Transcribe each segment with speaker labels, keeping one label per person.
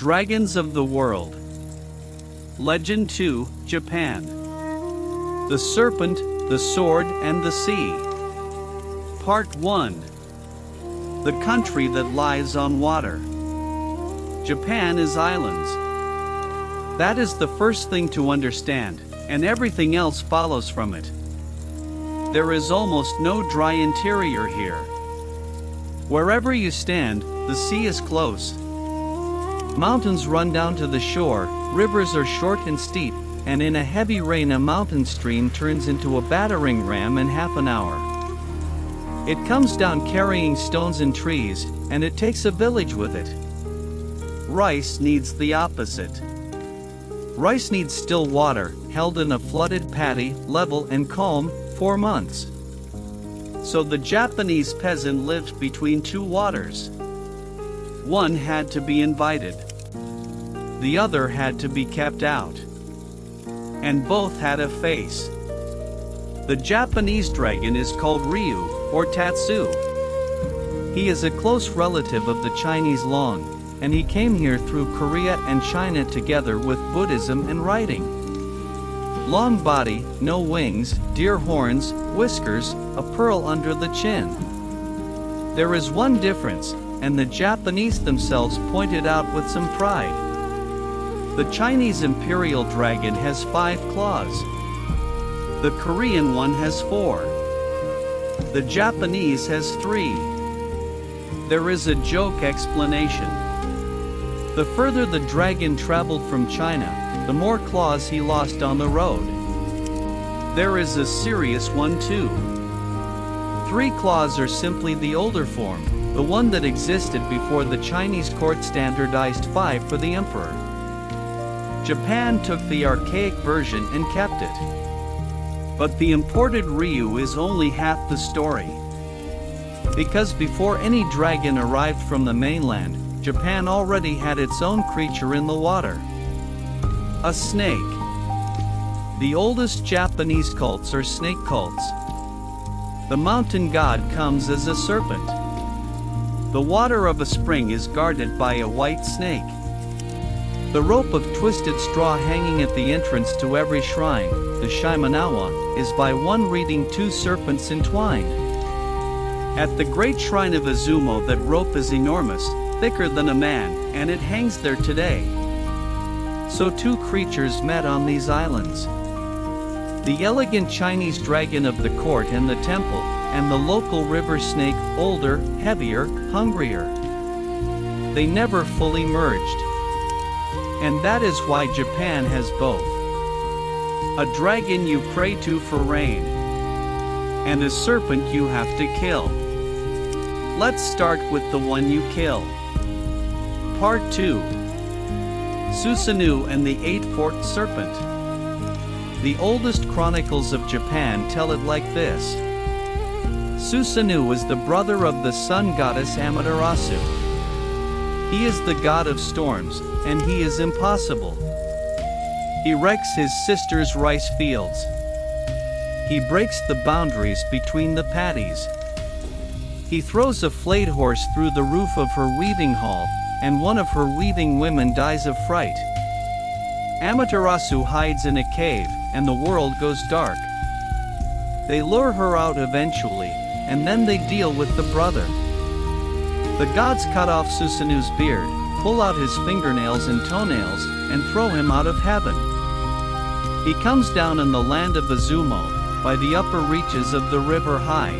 Speaker 1: Dragons of the World. Legend 2, Japan. The Serpent, the Sword, and the Sea. Part 1. The country that lies on water. Japan is islands. That is the first thing to understand, and everything else follows from it. There is almost no dry interior here. Wherever you stand, the sea is close. Mountains run down to the shore, rivers are short and steep, and in a heavy rain a mountain stream turns into a battering ram in half an hour. It comes down carrying stones and trees, and it takes a village with it. Rice needs the opposite. Rice needs still water, held in a flooded paddy, level and calm, for months. So the Japanese peasant lived between two waters. One had to be invited. The other had to be kept out. And both had a face. The Japanese dragon is called Ryu, or Tatsu. He is a close relative of the Chinese Long, and he came here through Korea and China together with Buddhism and writing. Long body, no wings, deer horns, whiskers, a pearl under the chin. There is one difference, and the Japanese themselves pointed out with some pride. The Chinese imperial dragon has 5 claws. The Korean one has 4. The Japanese has 3. There is a joke explanation. The further the dragon traveled from China, the more claws he lost on the road. There is a serious one too. 3 claws are simply the older form, the one that existed before the Chinese court standardized 5 for the emperor. Japan took the archaic version and kept it. But the imported Ryu is only half the story. Because before any dragon arrived from the mainland, Japan already had its own creature in the water. A snake. The oldest Japanese cults are snake cults. The mountain god comes as a serpent. The water of a spring is guarded by a white snake. The rope of twisted straw hanging at the entrance to every shrine, the Shimanawa, is by one reading 2 serpents entwined. At the great shrine of Izumo that rope is enormous, thicker than a man, and it hangs there today. So 2 creatures met on these islands. The elegant Chinese dragon of the court and the temple, and the local river snake, older, heavier, hungrier. They never fully merged. And that is why Japan has both. A dragon you pray to for rain, and a serpent you have to kill. Let's start with the one you kill. Part 2. Susanoo and the 8-forked serpent. The oldest chronicles of Japan tell it like this. Susanoo is the brother of the sun goddess Amaterasu. He is the god of storms, and he is impossible. He wrecks his sister's rice fields. He breaks the boundaries between the paddies. He throws a flayed horse through the roof of her weaving hall, and one of her weaving women dies of fright. Amaterasu hides in a cave, and the world goes dark. They lure her out eventually, and then they deal with the brother. The gods cut off Susanoo's beard, pull out his fingernails and toenails, and throw him out of heaven. He comes down in the land of Izumo, by the upper reaches of the river high.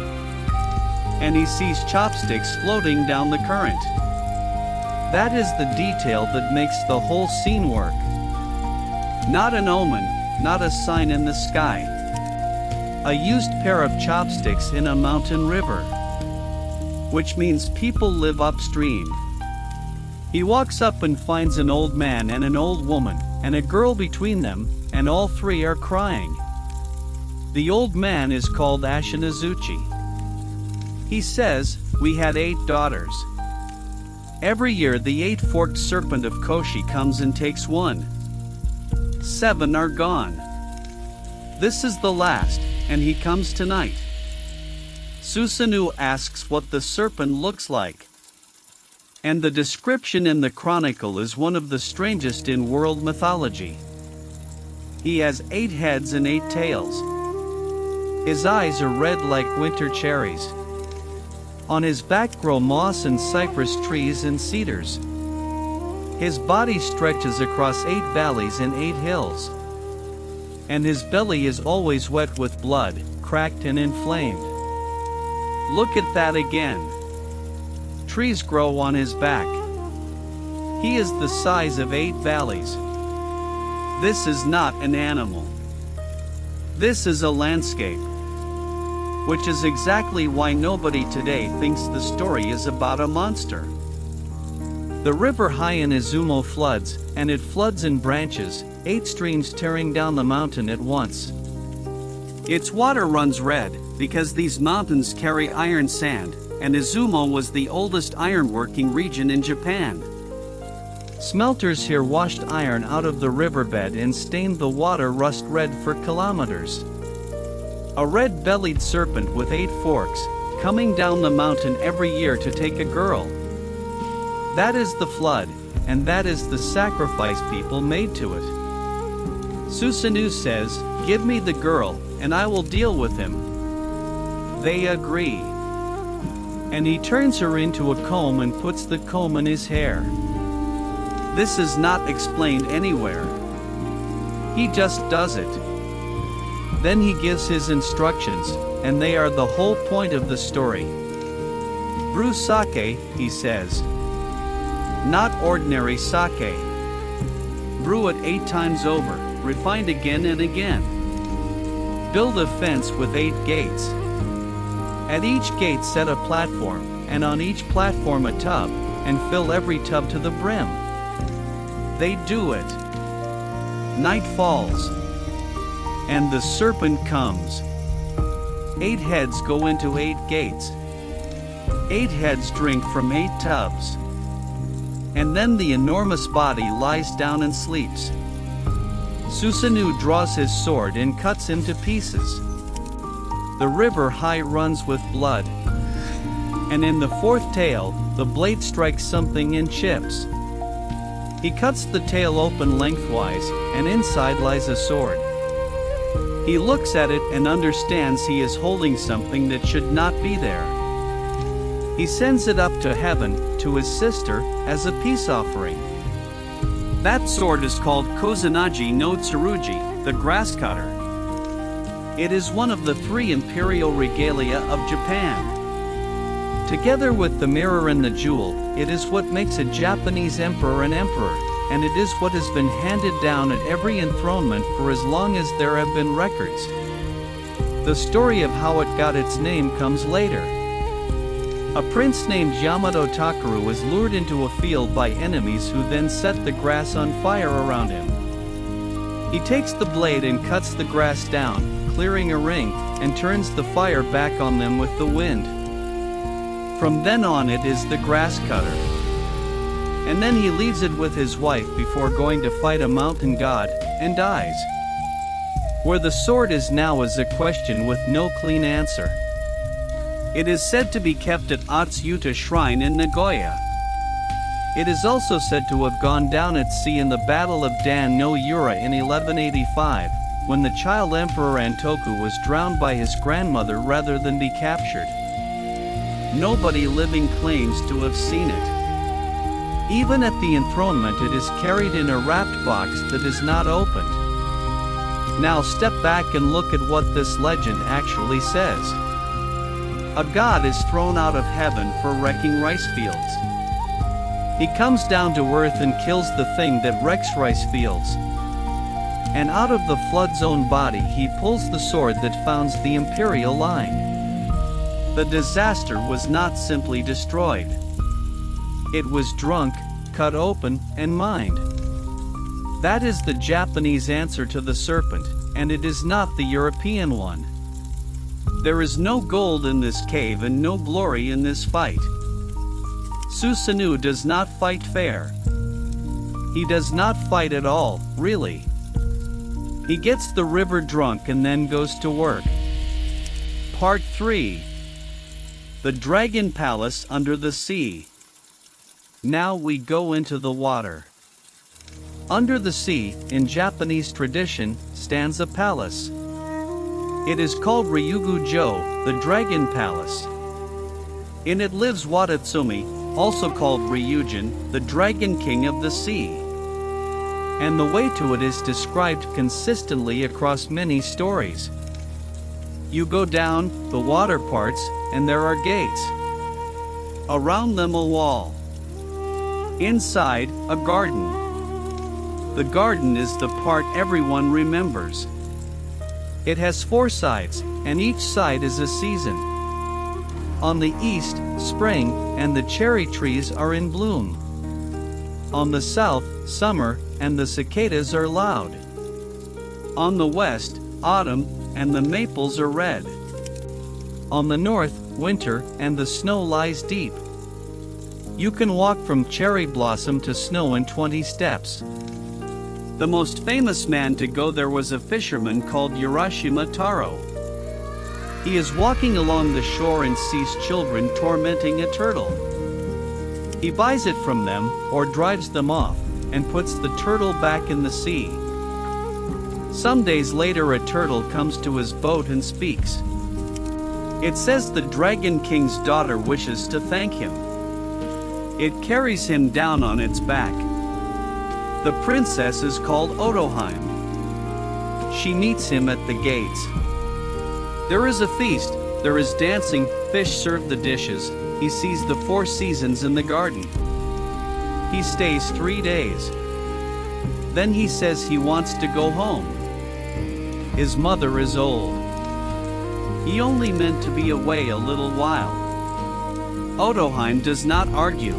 Speaker 1: And he sees chopsticks floating down the current. That is the detail that makes the whole scene work. Not an omen, not a sign in the sky. A used pair of chopsticks in a mountain river. Which means people live upstream. He walks up and finds an old man and an old woman, and a girl between them, and all 3 are crying. The old man is called Ashinazuchi. He says, "We had 8 daughters. Every year the 8-forked serpent of Koshi comes and takes 1. 7 are gone. This is the last, and he comes tonight." Susanoo asks what the serpent looks like. And the description in the chronicle is one of the strangest in world mythology. He has 8 heads and 8 tails. His eyes are red like winter cherries. On his back grow moss and cypress trees and cedars. His body stretches across 8 valleys and 8 hills. And his belly is always wet with blood, cracked and inflamed. Look at that again. Trees grow on his back. He is the size of 8 valleys. This is not an animal. This is a landscape. Which is exactly why nobody today thinks the story is about a monster. The river high in Izumo floods, and it floods in branches, 8 streams tearing down the mountain at once. Its water runs red, because these mountains carry iron sand, and Izumo was the oldest ironworking region in Japan. Smelters here washed iron out of the riverbed and stained the water rust red for kilometers. A red-bellied serpent with 8 forks, coming down the mountain every year to take a girl. That is the flood, and that is the sacrifice people made to it. Susanoo says, "Give me the girl, and I will deal with him." They agree. And he turns her into a comb and puts the comb in his hair. This is not explained anywhere. He just does it. Then he gives his instructions, and they are the whole point of the story. Brew sake, he says. Not ordinary sake. Brew it 8 times over, refined again and again. Build a fence with 8 gates. At each gate set a platform, and on each platform a tub, and fill every tub to the brim. They do it. Night falls. And the serpent comes. 8 heads go into 8 gates. 8 heads drink from 8 tubs. And then the enormous body lies down and sleeps. Susanoo draws his sword and cuts him to pieces. The river high runs with blood. And in the 4th tail, the blade strikes something and chips. He cuts the tail open lengthwise, and inside lies a sword. He looks at it and understands he is holding something that should not be there. He sends it up to heaven, to his sister, as a peace offering. That sword is called Kusanagi no Tsurugi, the grass cutter. It is one of the 3 imperial regalia of Japan. Together with the mirror and the jewel, it is what makes a Japanese emperor an emperor, and it is what has been handed down at every enthronement for as long as there have been records. The story of how it got its name comes later. A prince named Yamato Takeru was lured into a field by enemies who then set the grass on fire around him. He takes the blade and cuts the grass down, clearing a ring, and turns the fire back on them with the wind. From then on it is the grass cutter. And then he leaves it with his wife before going to fight a mountain god, and dies. Where the sword is now is a question with no clean answer. It is said to be kept at Atsuta Shrine in Nagoya. It is also said to have gone down at sea in the Battle of Dan no Yura in 1185, when the child Emperor Antoku was drowned by his grandmother rather than be captured. Nobody living claims to have seen it. Even at the enthronement it is carried in a wrapped box that is not opened. Now step back and look at what this legend actually says. A god is thrown out of heaven for wrecking rice fields. He comes down to earth and kills the thing that wrecks rice fields. And out of the flood's own body he pulls the sword that founds the imperial line. The disaster was not simply destroyed. It was drunk, cut open, and mined. That is the Japanese answer to the serpent, and it is not the European one. There is no gold in this cave and no glory in this fight. Susanoo does not fight fair. He does not fight at all, really. He gets the river drunk and then goes to work. Part 3. The Dragon Palace Under the Sea. Now we go into the water. Under the sea, in Japanese tradition, stands a palace. It is called Ryugu-jo, the Dragon Palace. In it lives Watatsumi, also called Ryujin, the Dragon King of the Sea. And the way to it is described consistently across many stories. You go down the water parts, and there are gates. Around them a wall. Inside, a garden. The garden is the part everyone remembers. It has 4 sides, and each side is a season. On the east, spring, and the cherry trees are in bloom. On the south, summer, and the cicadas are loud. On the west, autumn, and the maples are red. On the north, winter, and the snow lies deep. You can walk from cherry blossom to snow in 20 steps. The most famous man to go there was a fisherman called Urashima Taro. He is walking along the shore and sees children tormenting a turtle. He buys it from them, or drives them off, and puts the turtle back in the sea. Some days later, a turtle comes to his boat and speaks. It says the Dragon King's daughter wishes to thank him. It carries him down on its back. The princess is called Otoheim. She meets him at the gates. There is a feast, there is dancing, fish serve the dishes. He sees the 4 seasons in the garden. He stays 3 days. Then he says he wants to go home. His mother is old. He only meant to be away a little while. Otoheim does not argue.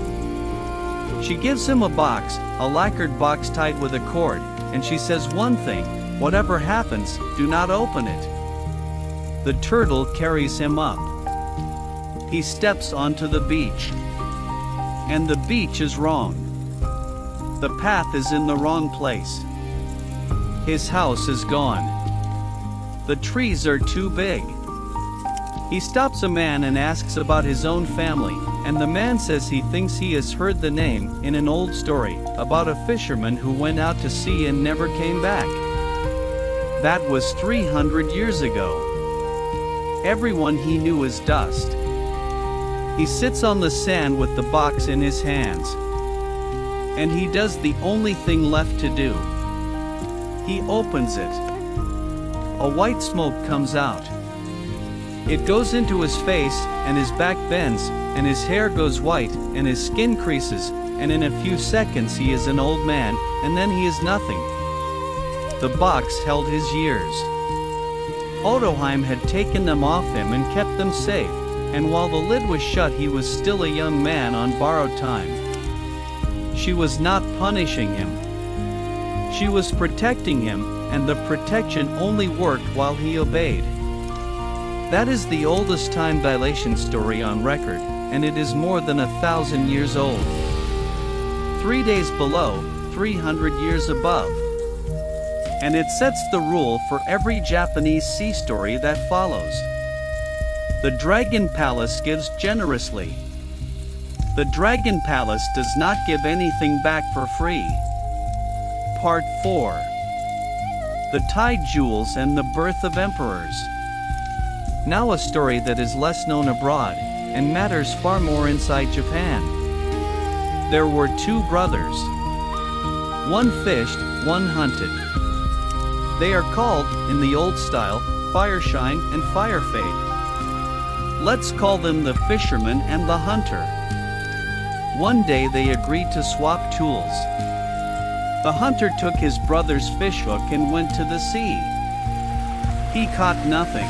Speaker 1: She gives him a box, a lacquered box tied with a cord, and she says one thing: whatever happens, do not open it. The turtle carries him up. He steps onto the beach. And the beach is wrong. The path is in the wrong place. His house is gone. The trees are too big. He stops a man and asks about his own family, and the man says he thinks he has heard the name in an old story about a fisherman who went out to sea and never came back. That was 300 years ago. Everyone he knew is dust. He sits on the sand with the box in his hands. And he does the only thing left to do. He opens it. A white smoke comes out. It goes into his face, and his back bends, and his hair goes white, and his skin creases, and in a few seconds he is an old man, and then he is nothing. The box held his years. Otoheim had taken them off him and kept them safe, and while the lid was shut he was still a young man on borrowed time. She was not punishing him. She was protecting him, and the protection only worked while he obeyed. That is the oldest time dilation story on record, and it is more than 1,000 years old. 3 days below, 300 years above. And it sets the rule for every Japanese sea story that follows. The Dragon Palace gives generously. The Dragon Palace does not give anything back for free. Part 4. The Tide Jewels and the Birth of Emperors. Now a story that is less known abroad, and matters far more inside Japan. There were 2 brothers. One fished, one hunted. They are called, in the old style, Fireshine and Firefade. Let's call them the fisherman and the hunter. One day they agreed to swap tools. The hunter took his brother's fishhook and went to the sea. He caught nothing.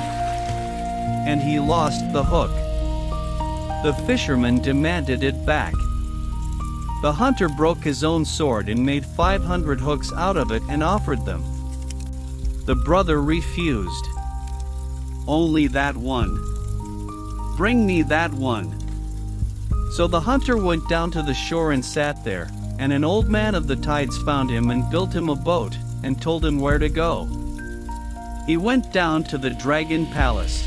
Speaker 1: And he lost the hook. The fisherman demanded it back. The hunter broke his own sword and made 500 hooks out of it and offered them. The brother refused. Only that one. Bring me that one. So the hunter went down to the shore and sat there, and an old man of the tides found him and built him a boat, and told him where to go. He went down to the Dragon Palace.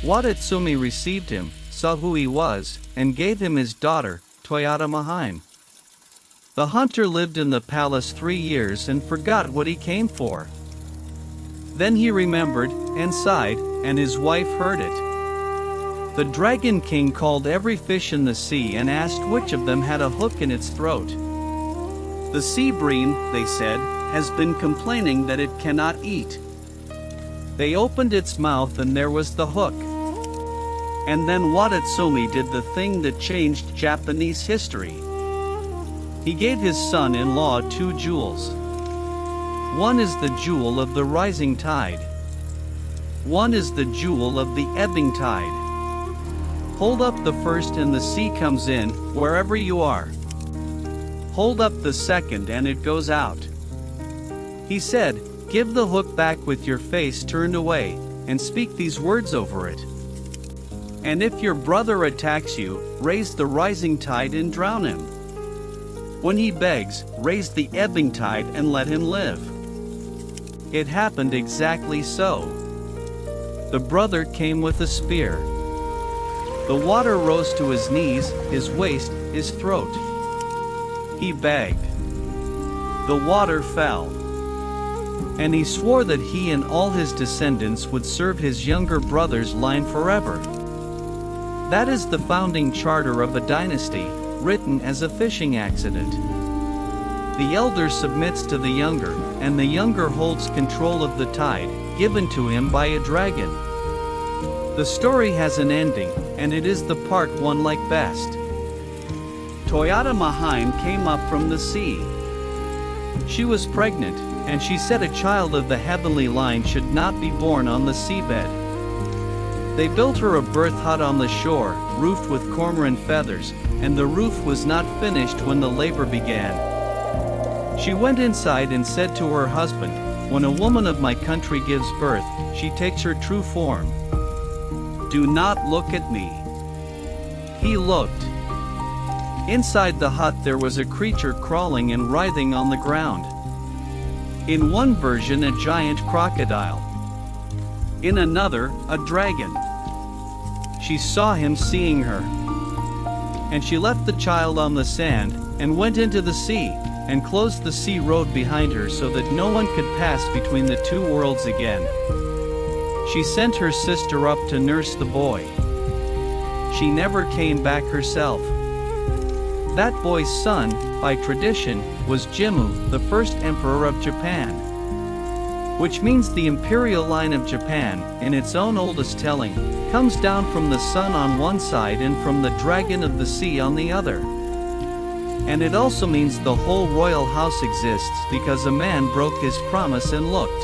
Speaker 1: Watatsumi received him, saw who he was, and gave him his daughter, Toyota Maheim. The hunter lived in the palace 3 years and forgot what he came for. Then he remembered, and sighed, and his wife heard it. The Dragon King called every fish in the sea and asked which of them had a hook in its throat. The sea bream, they said, has been complaining that it cannot eat. They opened its mouth and there was the hook. And then Watatsumi did the thing that changed Japanese history. He gave his son-in-law 2 jewels. One is the jewel of the rising tide. One is the jewel of the ebbing tide. Hold up the first and the sea comes in, wherever you are. Hold up the second and it goes out. He said, give the hook back with your face turned away, and speak these words over it. And if your brother attacks you, raise the rising tide and drown him. When he begs, raise the ebbing tide and let him live. It happened exactly so. The brother came with a spear. The water rose to his knees, his waist, his throat. He begged. The water fell. And he swore that he and all his descendants would serve his younger brother's line forever. That is the founding charter of a dynasty, written as a fishing accident. The elder submits to the younger, and the younger holds control of the tide, given to him by a dragon. The story has an ending, and it is the part one like best. Toyota Maheim came up from the sea. She was pregnant, and she said a child of the heavenly line should not be born on the seabed. They built her a birth hut on the shore, roofed with cormorant feathers, and the roof was not finished when the labor began. She went inside and said to her husband, when a woman of my country gives birth, she takes her true form. Do not look at me. He looked. Inside the hut there was a creature crawling and writhing on the ground. In one version a giant crocodile. In another, a dragon. She saw him seeing her. And she left the child on the sand, and went into the sea, and closed the sea road behind her so that no one could pass between the 2 worlds again. She sent her sister up to nurse the boy. She never came back herself. That boy's son, by tradition, was Jimmu, the first emperor of Japan. Which means the imperial line of Japan, in its own oldest telling, comes down from the sun on one side and from the dragon of the sea on the other. And it also means the whole royal house exists because a man broke his promise and looked.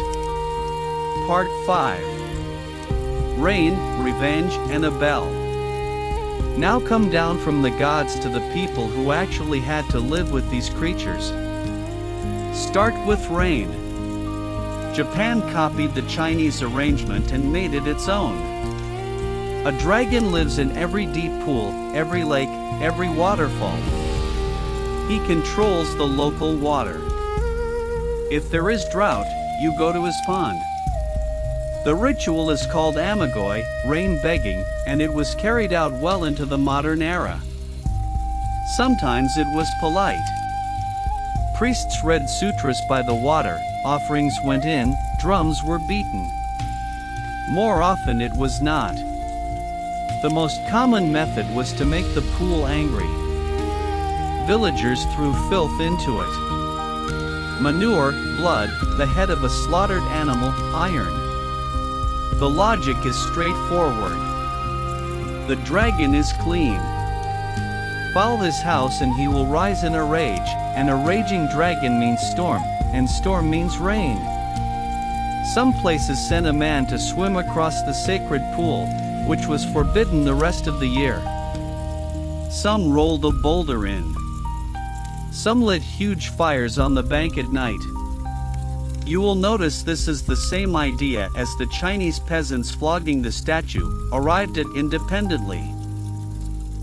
Speaker 1: Part 5. Rain, Revenge, and a Bell. Now come down from the gods to the people who actually had to live with these creatures. Start with rain. Japan copied the Chinese arrangement and made it its own. A dragon lives in every deep pool, every lake, every waterfall. He controls the local water. If there is drought, you go to his pond. The ritual is called amagoi, rain begging, and it was carried out well into the modern era. Sometimes it was polite. Priests read sutras by the water, offerings went in, drums were beaten. More often it was not. The most common method was to make the pool angry. Villagers threw filth into it. Manure, blood, the head of a slaughtered animal, iron. The logic is straightforward. The dragon is clean. Foul his house and he will rise in a rage, and a raging dragon means storm, and storm means rain. Some places sent a man to swim across the sacred pool, which was forbidden the rest of the year. Some rolled a boulder in. Some lit huge fires on the bank at night. You will notice this is the same idea as the Chinese peasants flogging the statue, arrived at independently.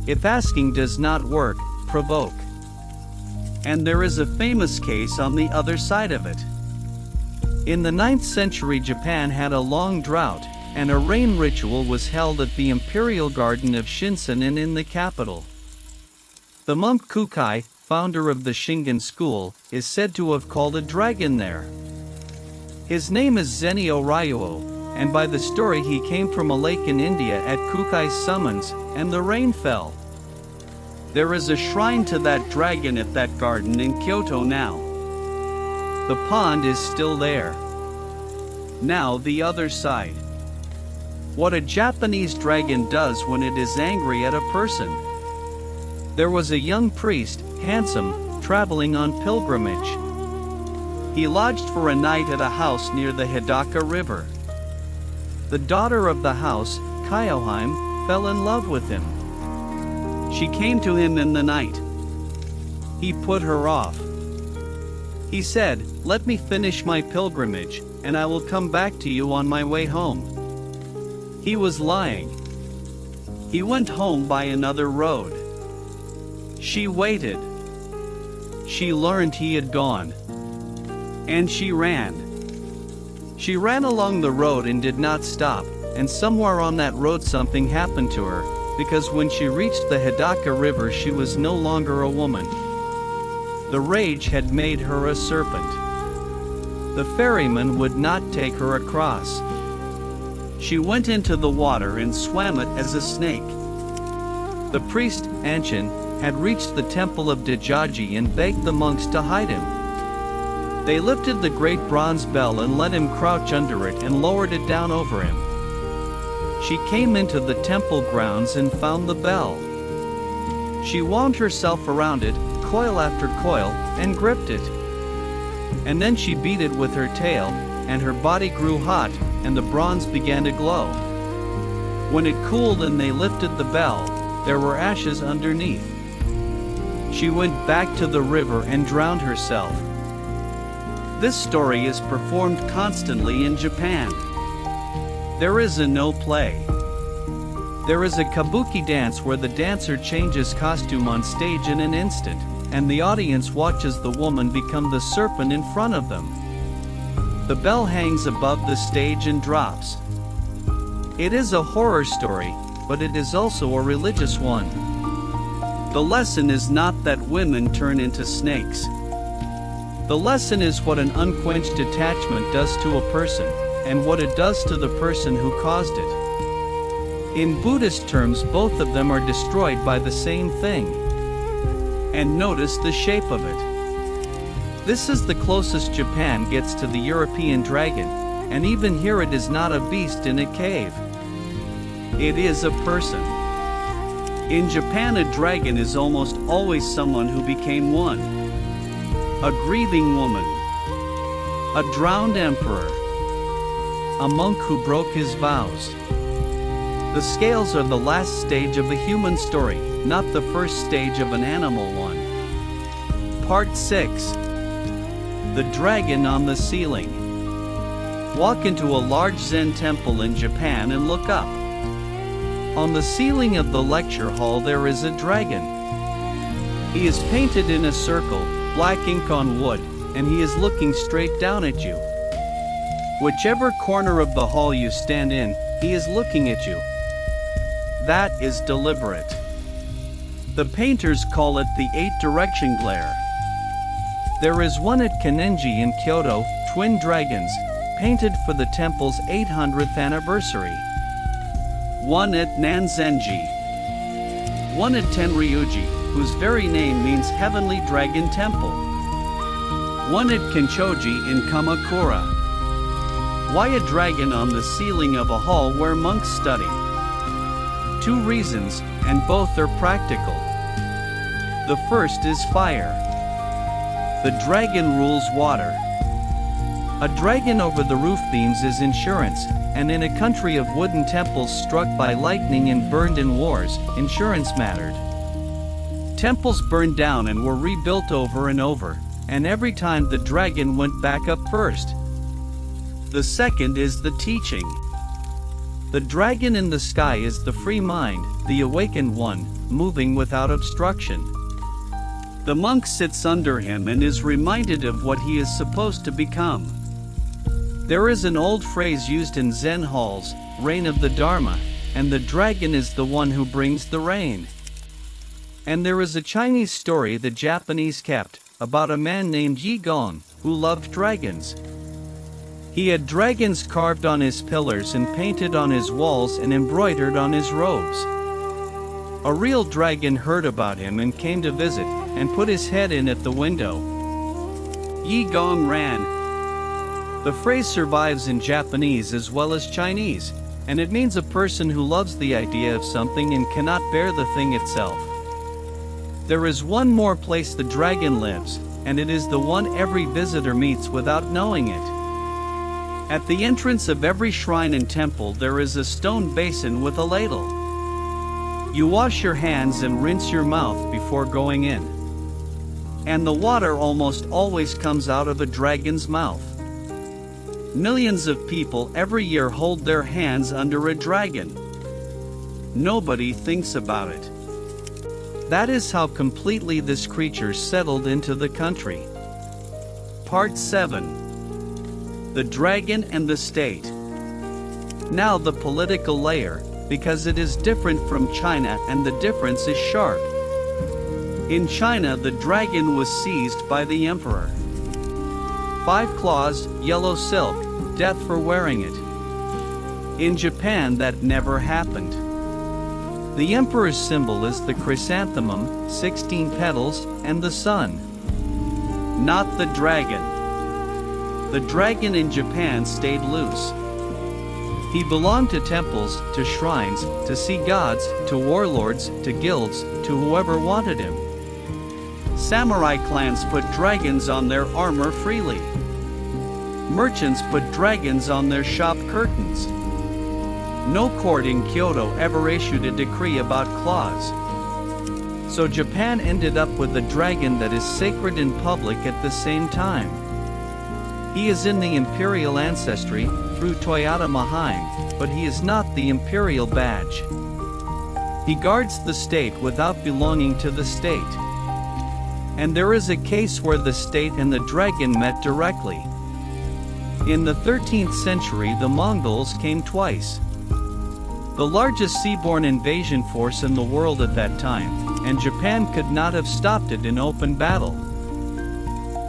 Speaker 1: If asking does not work, provoke. And there is a famous case on the other side of it. In the 9th century, Japan had a long drought, and a rain ritual was held at the imperial garden of Shinsen and in the capital. The monk Kukai, founder of the Shingon school, is said to have called a dragon there. His name is Zenio Ryuo, and by the story he came from a lake in India at Kukai's summons, and the rain fell. There is a shrine to that dragon at that garden in Kyoto now. The pond is still there. Now the other side. What a Japanese dragon does when it is angry at a person. There was a young priest, handsome, traveling on pilgrimage. He lodged for a night at a house near the Hidaka River. The daughter of the house, Kyoheim, fell in love with him. She came to him in the night. He put her off. He said, "Let me finish my pilgrimage, and I will come back to you on my way home." He was lying. He went home by another road. She waited. She learned he had gone. And she ran. She ran along the road and did not stop, and somewhere on that road something happened to her, because when she reached the Hidaka River she was no longer a woman. The rage had made her a serpent. The ferryman would not take her across. She went into the water and swam it as a snake. The priest, Anshin, had reached the temple of Dajaji and begged the monks to hide him. They lifted the great bronze bell and let him crouch under it and lowered it down over him. She came into the temple grounds and found the bell. She wound herself around it, coil after coil, and gripped it. And then she beat it with her tail, and her body grew hot, and the bronze began to glow. When it cooled and they lifted the bell, there were ashes underneath. She went back to the river and drowned herself. This story is performed constantly in Japan. There is a no play. There is a kabuki dance where the dancer changes costume on stage in an instant, and the audience watches the woman become the serpent in front of them. The bell hangs above the stage and drops. It is a horror story, but it is also a religious one. The lesson is not that women turn into snakes. The lesson is what an unquenched attachment does to a person, and what it does to the person who caused it. In Buddhist terms, both of them are destroyed by the same thing. And notice the shape of it. This is the closest Japan gets to the European dragon, and even here it is not a beast in a cave. It is a person. In Japan, a dragon is almost always someone who became one. A grieving woman. A drowned emperor. A monk who broke his vows. The scales are the last stage of a human story, not the first stage of an animal one. Part 6. The Dragon on the Ceiling. Walk into a large Zen temple in Japan and look up. On the ceiling of the lecture hall there is a dragon. He is painted in a circle, black ink on wood, and he is looking straight down at you. Whichever corner of the hall you stand in, he is looking at you. That is deliberate. The painters call it the 8-direction glare. There is one at Kanenji in Kyoto, twin dragons, painted for the temple's 800th anniversary. One at Nanzenji. One at Tenryuji, whose very name means Heavenly Dragon Temple. One at Kinchoji in Kamakura. Why a dragon on the ceiling of a hall where monks study? 2 reasons, and both are practical. The first is fire. The dragon rules water. A dragon over the roof beams is insurance, and in a country of wooden temples struck by lightning and burned in wars, insurance mattered. Temples burned down and were rebuilt over and over, and every time the dragon went back up first. The second is the teaching. The dragon in the sky is the free mind, the awakened one, moving without obstruction. The monk sits under him and is reminded of what he is supposed to become. There is an old phrase used in Zen halls, reign of the Dharma, and the dragon is the one who brings the rain. And there is a Chinese story the Japanese kept, about a man named Yi Gong, who loved dragons. He had dragons carved on his pillars and painted on his walls and embroidered on his robes. A real dragon heard about him and came to visit, and put his head in at the window. Yi Gong ran. The phrase survives in Japanese as well as Chinese, and it means a person who loves the idea of something and cannot bear the thing itself. There is one more place the dragon lives, and it is the one every visitor meets without knowing it. At the entrance of every shrine and temple there is a stone basin with a ladle. You wash your hands and rinse your mouth before going in. And the water almost always comes out of a dragon's mouth. Millions of people every year hold their hands under a dragon. Nobody thinks about it. That is how completely this creature settled into the country. Part 7. The Dragon and the State. Now the political layer, because it is different from China and the difference is sharp. In China the dragon was seized by the emperor. 5 claws, yellow silk, death for wearing it. In Japan that never happened. The emperor's symbol is the chrysanthemum, 16 petals, and the sun. Not the dragon. The dragon in Japan stayed loose. He belonged to temples, to shrines, to sea gods, to warlords, to guilds, to whoever wanted him. Samurai clans put dragons on their armor freely. Merchants put dragons on their shop curtains. No court in Kyoto ever issued a decree about claws. So Japan ended up with a dragon that is sacred in public at the same time. He is in the imperial ancestry, through Toyota Mahaim, but he is not the imperial badge. He guards the state without belonging to the state. And there is a case where the state and the dragon met directly. In the 13th century the Mongols came twice. The largest seaborne invasion force in the world at that time, and Japan could not have stopped it in open battle.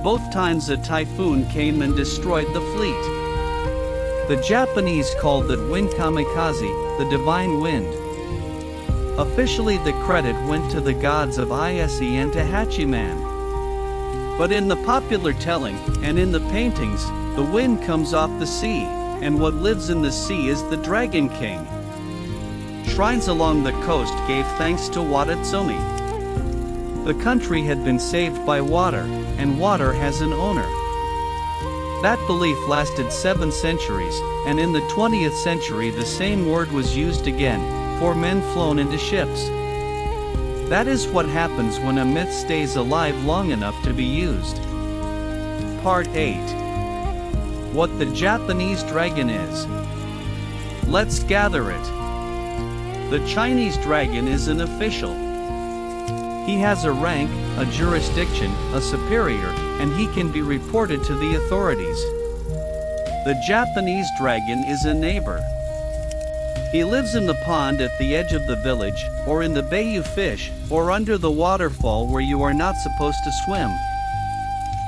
Speaker 1: Both times a typhoon came and destroyed the fleet. The Japanese called that wind kamikaze, the divine wind. Officially the credit went to the gods of Ise and to Hachiman. But in the popular telling, and in the paintings, the wind comes off the sea, and what lives in the sea is the Dragon King. Shrines along the coast gave thanks to Watatsumi. The country had been saved by water, and water has an owner. That belief lasted 7 centuries, and in the 20th century the same word was used again, for men flown into ships. That is what happens when a myth stays alive long enough to be used. Part 8. What the Japanese dragon is. Let's gather it. The Chinese dragon is an official. He has a rank, a jurisdiction, a superior, and he can be reported to the authorities. The Japanese dragon is a neighbor. He lives in the pond at the edge of the village, or in the bay you fish, or under the waterfall where you are not supposed to swim.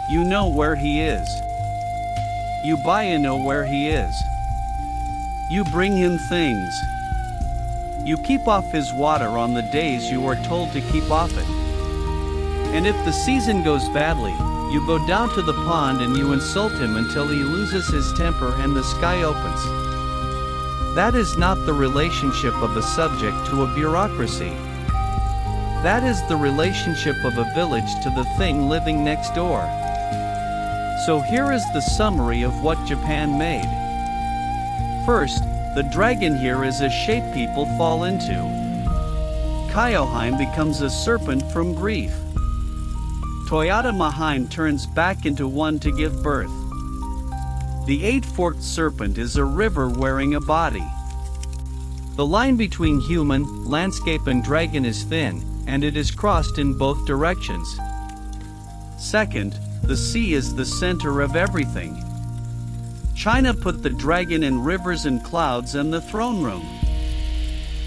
Speaker 1: You know where he is. You buy and know where he is. You bring him things. You keep off his water on the days you are told to keep off it. And if the season goes badly, you go down to the pond and you insult him until he loses his temper and the sky opens. That is not the relationship of a subject to a bureaucracy. That is the relationship of a village to the thing living next door. So here is the summary of what Japan made. First, the dragon here is a shape people fall into. Kyoheim becomes a serpent from grief. Toyota Mahaim turns back into one to give birth. The 8-forked serpent is a river wearing a body. The line between human, landscape and dragon is thin, and it is crossed in both directions. Second, the sea is the center of everything. China put the dragon in rivers and clouds and the throne room.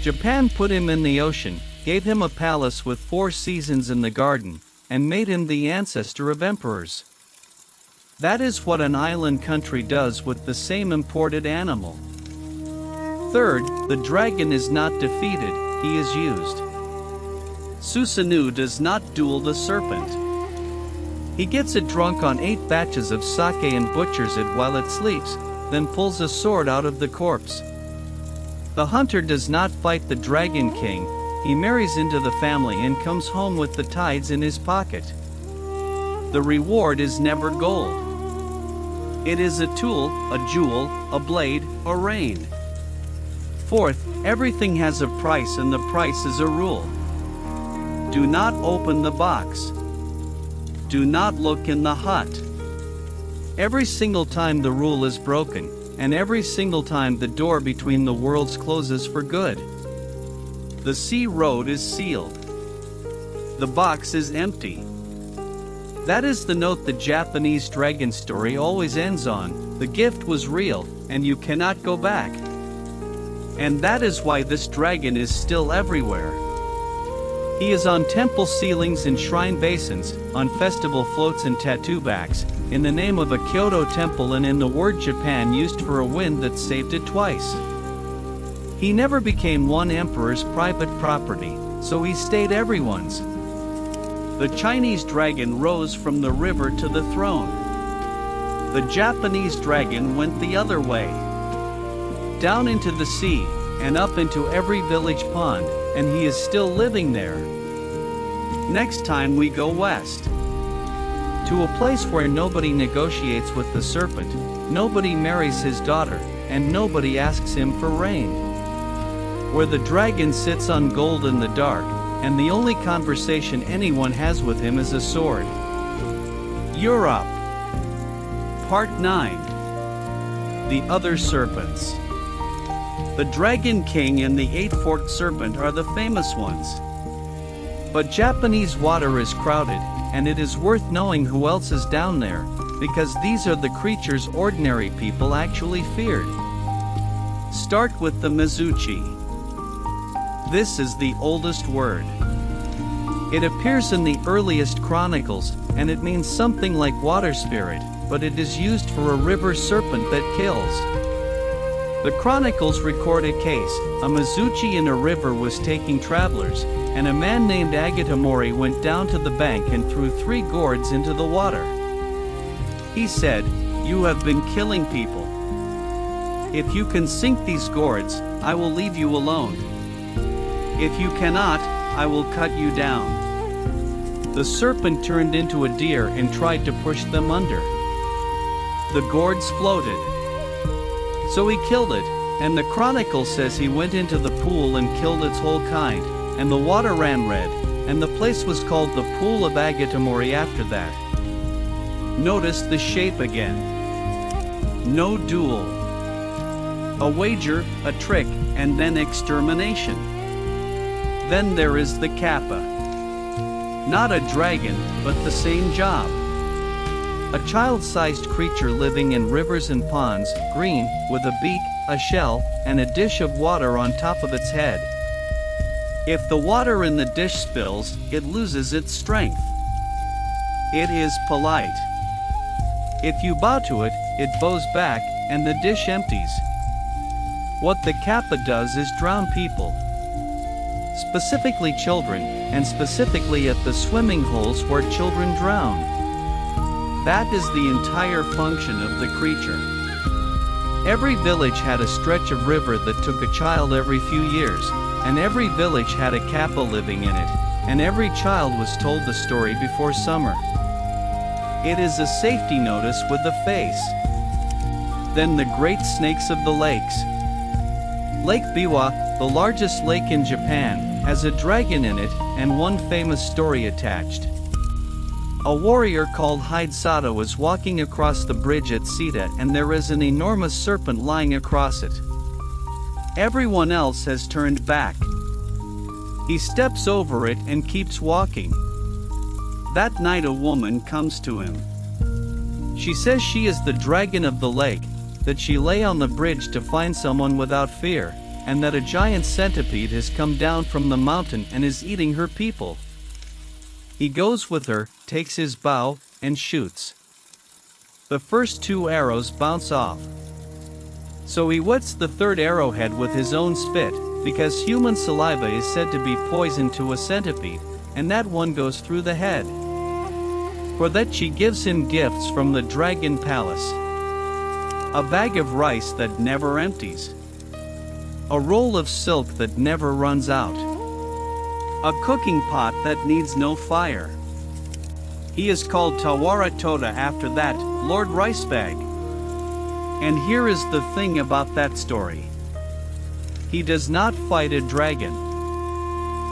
Speaker 1: Japan put him in the ocean, gave him a palace with 4 seasons in the garden, and made him the ancestor of emperors. That is what an island country does with the same imported animal. Third, the dragon is not defeated, he is used. Susanoo does not duel the serpent. He gets it drunk on 8 batches of sake and butchers it while it sleeps, then pulls a sword out of the corpse. The hunter does not fight the Dragon King, he marries into the family and comes home with the tides in his pocket. The reward is never gold. It is a tool, a jewel, a blade, a rein. Fourth, everything has a price and the price is a rule. Do not open the box. Do not look in the hut. Every single time the rule is broken, and every single time the door between the worlds closes for good. The sea road is sealed. The box is empty. That is the note the Japanese dragon story always ends on. The gift was real, and you cannot go back. And that is why this dragon is still everywhere. He is on temple ceilings and shrine basins, on festival floats and tattoo backs, in the name of a Kyoto temple and in the word Japan used for a wind that saved it twice. He never became one emperor's private property, so he stayed everyone's. The Chinese dragon rose from the river to the throne. The Japanese dragon went the other way. Down into the sea, and up into every village pond, and he is still living there. Next time we go west. To a place where nobody negotiates with the serpent, nobody marries his daughter, and nobody asks him for rain. Where the dragon sits on gold in the dark, and the only conversation anyone has with him is a sword. Europe. Part 9. The Other Serpents. The Dragon King and the 8-forked serpent are the famous ones. But Japanese water is crowded, and it is worth knowing who else is down there, because these are the creatures ordinary people actually feared. Start with the Mizuchi. This is the oldest word. It appears in the earliest chronicles, and it means something like water spirit, but it is used for a river serpent that kills. The chronicles record a case. A Mizuchi in a river was taking travelers, and a man named Agatamori went down to the bank and threw 3 gourds into the water. He said, "You have been killing people. If you can sink these gourds, I will leave you alone. If you cannot, I will cut you down." The serpent turned into a deer and tried to push them under. The gourds floated. So he killed it, and the chronicle says he went into the pool and killed its whole kind, and the water ran red, and the place was called the Pool of Agatamori after that. Notice the shape again. No duel. A wager, a trick, and then extermination. Then there is the kappa. Not a dragon, but the same job. A child-sized creature living in rivers and ponds, green, with a beak, a shell, and a dish of water on top of its head. If the water in the dish spills, it loses its strength. It is polite. If you bow to it, it bows back, and the dish empties. What the kappa does is drown people. Specifically children, and specifically at the swimming holes where children drown. That is the entire function of the creature. Every village had a stretch of river that took a child every few years, and every village had a kappa living in it, and every child was told the story before summer. It is a safety notice with a face. Then the great snakes of the lakes. Lake Biwa, the largest lake in Japan, has a dragon in it and one famous story attached. A warrior called Hidesada was walking across the bridge at Sita and there is an enormous serpent lying across it. Everyone else has turned back. He steps over it and keeps walking. That night a woman comes to him. She says she is the dragon of the lake, that she lay on the bridge to find someone without fear, and that a giant centipede has come down from the mountain and is eating her people. He goes with her, takes his bow, and shoots. The first 2 arrows bounce off. So he whets the 3rd arrowhead with his own spit, because human saliva is said to be poison to a centipede, and that one goes through the head. For that she gives him gifts from the dragon palace. A bag of rice that never empties. A roll of silk that never runs out. A cooking pot that needs no fire. He is called Tawara Toda after that, Lord Ricebag. And here is the thing about that story. He does not fight a dragon.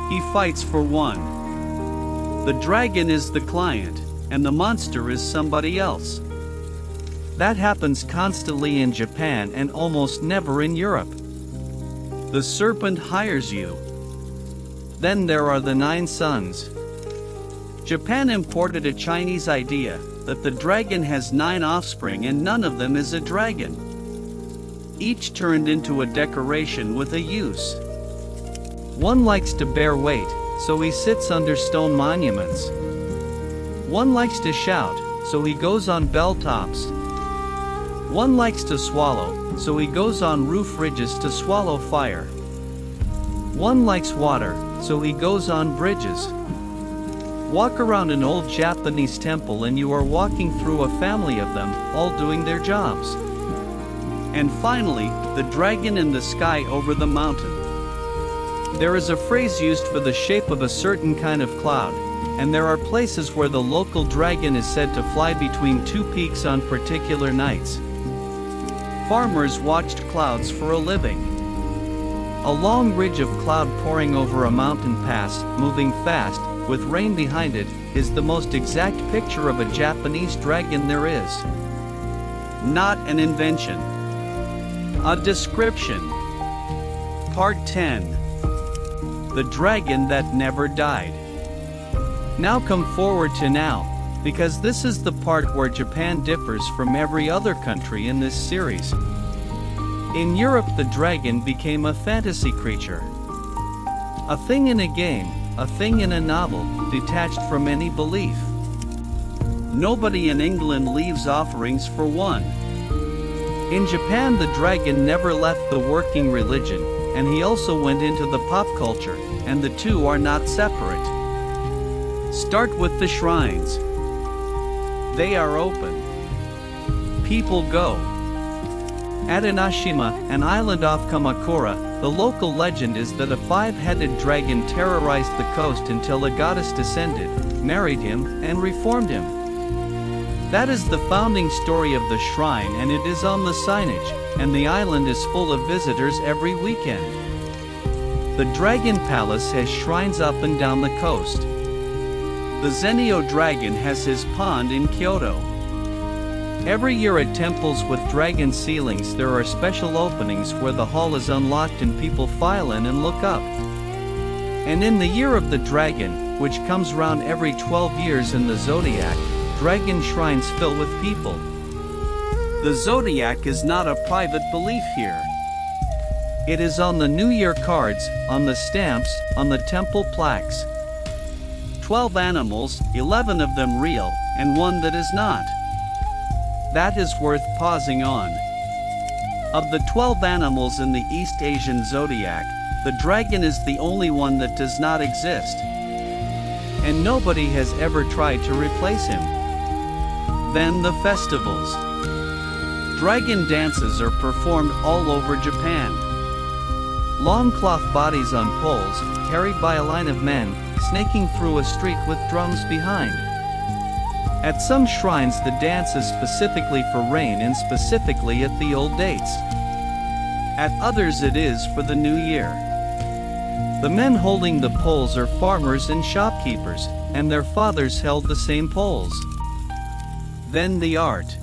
Speaker 1: He fights for one. The dragon is the client, and the monster is somebody else. That happens constantly in Japan and almost never in Europe. The serpent hires you. Then there are the 9 sons. Japan imported a Chinese idea that the dragon has 9 offspring and none of them is a dragon. Each turned into a decoration with a use. One likes to bear weight, so he sits under stone monuments. One likes to shout, so he goes on bell tops. One likes to swallow, so he goes on roof ridges to swallow fire. One likes water, so he goes on bridges. Walk around an old Japanese temple and you are walking through a family of them, all doing their jobs. And finally, the dragon in the sky over the mountain. There is a phrase used for the shape of a certain kind of cloud, and there are places where the local dragon is said to fly between 2 peaks on particular nights. Farmers watched clouds for a living. A long ridge of cloud pouring over a mountain pass, moving fast, with rain behind it, is the most exact picture of a Japanese dragon there is. Not an invention. A description. Part 10. The Dragon That Never Died. Now come forward to now, because this is the part where Japan differs from every other country in this series. In Europe, the dragon became a fantasy creature. A thing in a game, a thing in a novel, detached from any belief. Nobody in England leaves offerings for one. In Japan, the dragon never left the working religion, and he also went into the pop culture, and the two are not separate. Start with the shrines. They are open. People go. At Inashima, an island off Kamakura, the local legend is that a 5-headed dragon terrorized the coast until a goddess descended, married him, and reformed him. That is the founding story of the shrine, and it is on the signage, and the island is full of visitors every weekend. The Dragon Palace has shrines up and down the coast. The Zenio dragon has his pond in Kyoto. Every year at temples with dragon ceilings there are special openings where the hall is unlocked and people file in and look up. And in the year of the dragon, which comes round every 12 years in the zodiac, dragon shrines fill with people. The zodiac is not a private belief here. It is on the New Year cards, on the stamps, on the temple plaques. 12 animals, 11 of them real, and one that is not. That is worth pausing on. Of the 12 animals in the East Asian zodiac, the dragon is the only one that does not exist. And nobody has ever tried to replace him. Then the festivals. Dragon dances are performed all over Japan. Long cloth bodies on poles, carried by a line of men, snaking through a street with drums behind. At some shrines the dance is specifically for rain and specifically at the old dates. At others it is for the new year. The men holding the poles are farmers and shopkeepers, and their fathers held the same poles. Then the art.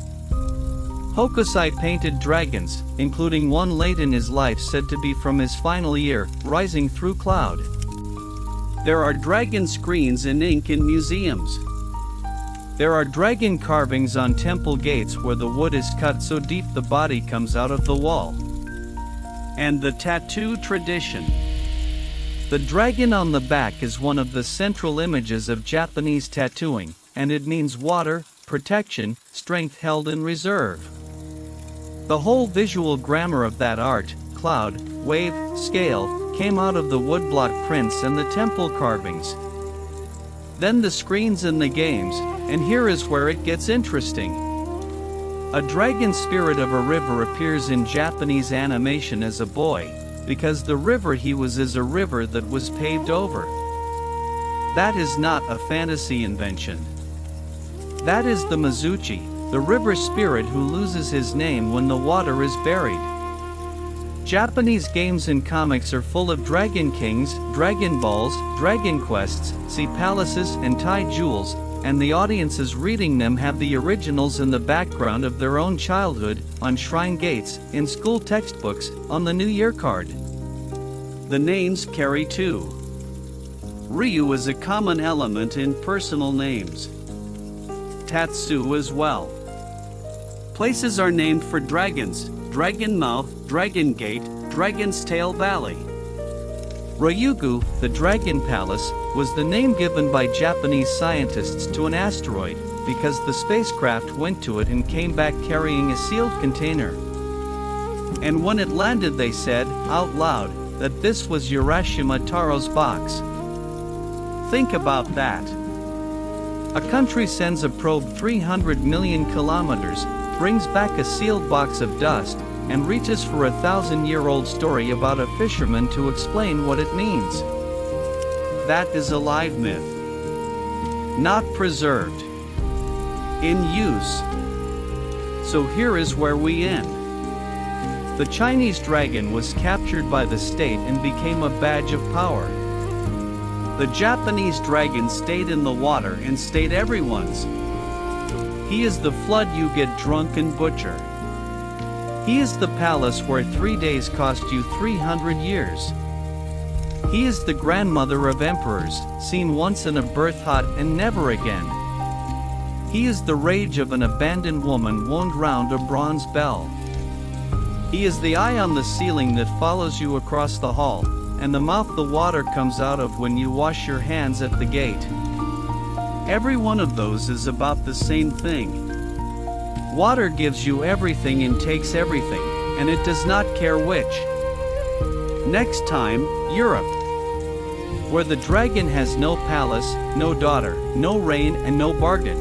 Speaker 1: Hokusai painted dragons, including one late in his life said to be from his final year, rising through cloud. There are dragon screens in ink in museums. There are dragon carvings on temple gates where the wood is cut so deep the body comes out of the wall. and the tattoo tradition. The dragon on the back is one of the central images of Japanese tattooing, and it means water, protection, strength held in reserve. The whole visual grammar of that art, cloud, wave, scale, came out of the woodblock prints and the temple carvings. Then the screens in the games, and here is where it gets interesting. A dragon spirit of a river appears in Japanese animation as a boy, because the river he was is a river that was paved over. That is not a fantasy invention. That is the Mizuchi, the river spirit who loses his name when the water is buried. Japanese games and comics are full of Dragon Kings, Dragon Balls, Dragon Quests, sea palaces and Tai jewels, and the audiences reading them have the originals in the background of their own childhood, on shrine gates, in school textbooks, on the New Year card. The names carry too. Ryu is a common element in personal names. Tatsu as well. Places are named for dragons: Dragon Mouth, Dragon Gate, Dragon's Tail Valley. Ryugu, the Dragon Palace, was the name given by Japanese scientists to an asteroid, because the spacecraft went to it and came back carrying a sealed container. And when it landed they said, out loud, that this was Urashima Taro's box. Think about that. A country sends a probe 300 million kilometers, brings back a sealed box of dust, and reaches for a 1,000-year-old story about a fisherman to explain what it means. That is a live myth. Not preserved. In use. So here is where we end. The Chinese dragon was captured by the state and became a badge of power. The Japanese dragon stayed in the water and stayed everyone's. He is the flood you get drunk and butcher. He is the palace where 3 days cost you 300 years. He is the grandmother of emperors, seen once in a birth hut and never again. He is the rage of an abandoned woman wound round a bronze bell. He is the eye on the ceiling that follows you across the hall, and the mouth the water comes out of when you wash your hands at the gate. Every one of those is about the same thing. Water gives you everything and takes everything, and it does not care which. Next time, Europe, where the dragon has no palace, no daughter, no reign and no bargain.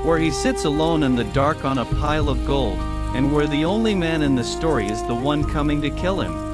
Speaker 1: Where he sits alone in the dark on a pile of gold, and where the only man in the story is the one coming to kill him.